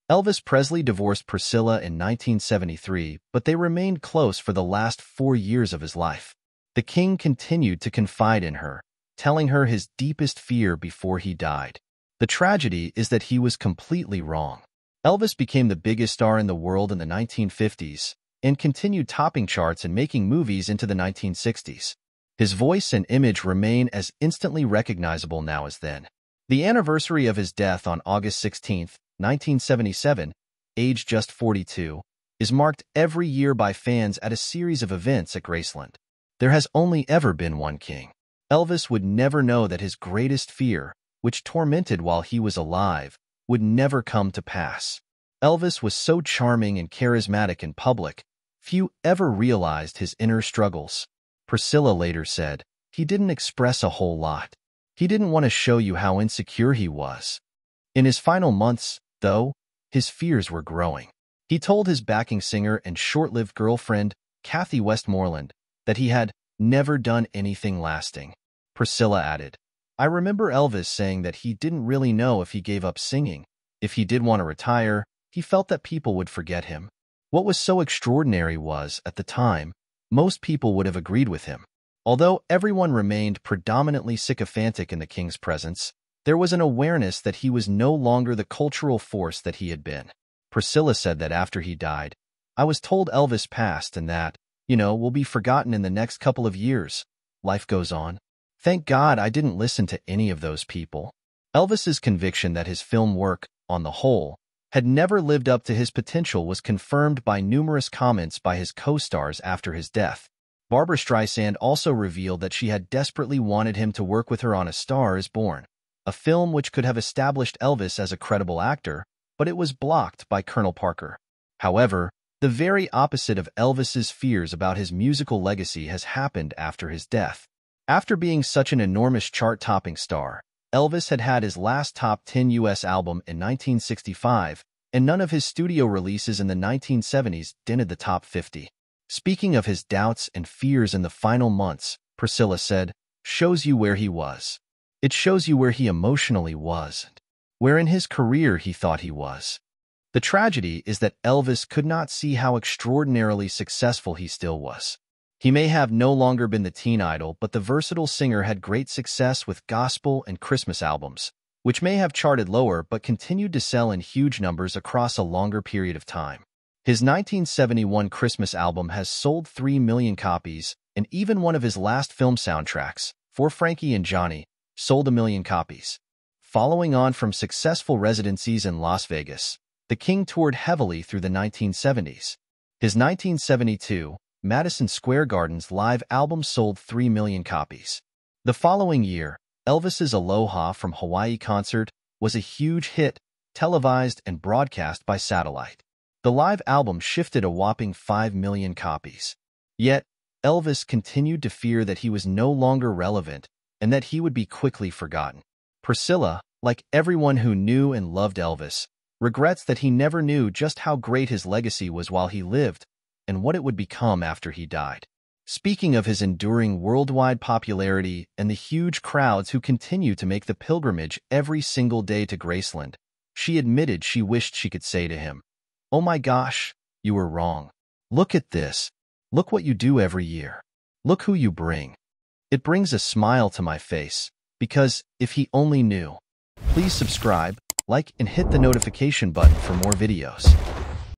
Elvis Presley divorced Priscilla in 1973, but they remained close for the last 4 years of his life. The king continued to confide in her, telling her his deepest fear before he died. The tragedy is that he was completely wrong. Elvis became the biggest star in the world in the 1950s and continued topping charts and making movies into the 1960s. His voice and image remain as instantly recognizable now as then. The anniversary of his death on August 16, 1977, aged just 42, is marked every year by fans at a series of events at Graceland. There has only ever been one king. Elvis would never know that his greatest fear, which tormented while he was alive, would never come to pass. Elvis was so charming and charismatic in public, few ever realized his inner struggles. Priscilla later said, "He didn't express a whole lot. He didn't want to show you how insecure he was." In his final months, though, his fears were growing. He told his backing singer and short-lived girlfriend, Kathy Westmoreland, that he had never done anything lasting. Priscilla added, "I remember Elvis saying that he didn't really know if he gave up singing. If he did want to retire, he felt that people would forget him." What was so extraordinary was, at the time, most people would have agreed with him. Although everyone remained predominantly sycophantic in the king's presence, there was an awareness that he was no longer the cultural force that he had been. Priscilla said that after he died, "I was told Elvis passed and that, will be forgotten in the next couple of years. Life goes on. Thank God I didn't listen to any of those people." Elvis's conviction that his film work, on the whole, had never lived up to his potential was confirmed by numerous comments by his co-stars after his death. Barbra Streisand also revealed that she had desperately wanted him to work with her on A Star is Born, a film which could have established Elvis as a credible actor, but it was blocked by Colonel Parker. However, the very opposite of Elvis's fears about his musical legacy has happened after his death. After being such an enormous chart-topping star, Elvis had his last top 10 U.S. album in 1965, and none of his studio releases in the 1970s dented the top 50. Speaking of his doubts and fears in the final months, Priscilla said, "Shows you where he was. It shows you where he emotionally was, where in his career he thought he was." The tragedy is that Elvis could not see how extraordinarily successful he still was. He may have no longer been the teen idol, but the versatile singer had great success with gospel and Christmas albums, which may have charted lower but continued to sell in huge numbers across a longer period of time. His 1971 Christmas album has sold 3 million copies, and even one of his last film soundtracks, For Frankie and Johnny, sold 1 million copies. Following on from successful residencies in Las Vegas, the king toured heavily through the 1970s. His 1972 Madison Square Garden's live album sold 3 million copies. The following year, Elvis's Aloha from Hawaii concert was a huge hit, televised and broadcast by satellite. The live album shifted a whopping 5 million copies. Yet, Elvis continued to fear that he was no longer relevant and that he would be quickly forgotten. Priscilla, like everyone who knew and loved Elvis, regrets that he never knew just how great his legacy was while he lived and what it would become after he died. Speaking of his enduring worldwide popularity and the huge crowds who continue to make the pilgrimage every single day to Graceland, she admitted she wished she could say to him, "Oh my gosh, you were wrong. Look at this. Look what you do every year. Look who you bring. It brings a smile to my face, because if he only knew." Please subscribe, like, and hit the notification button for more videos.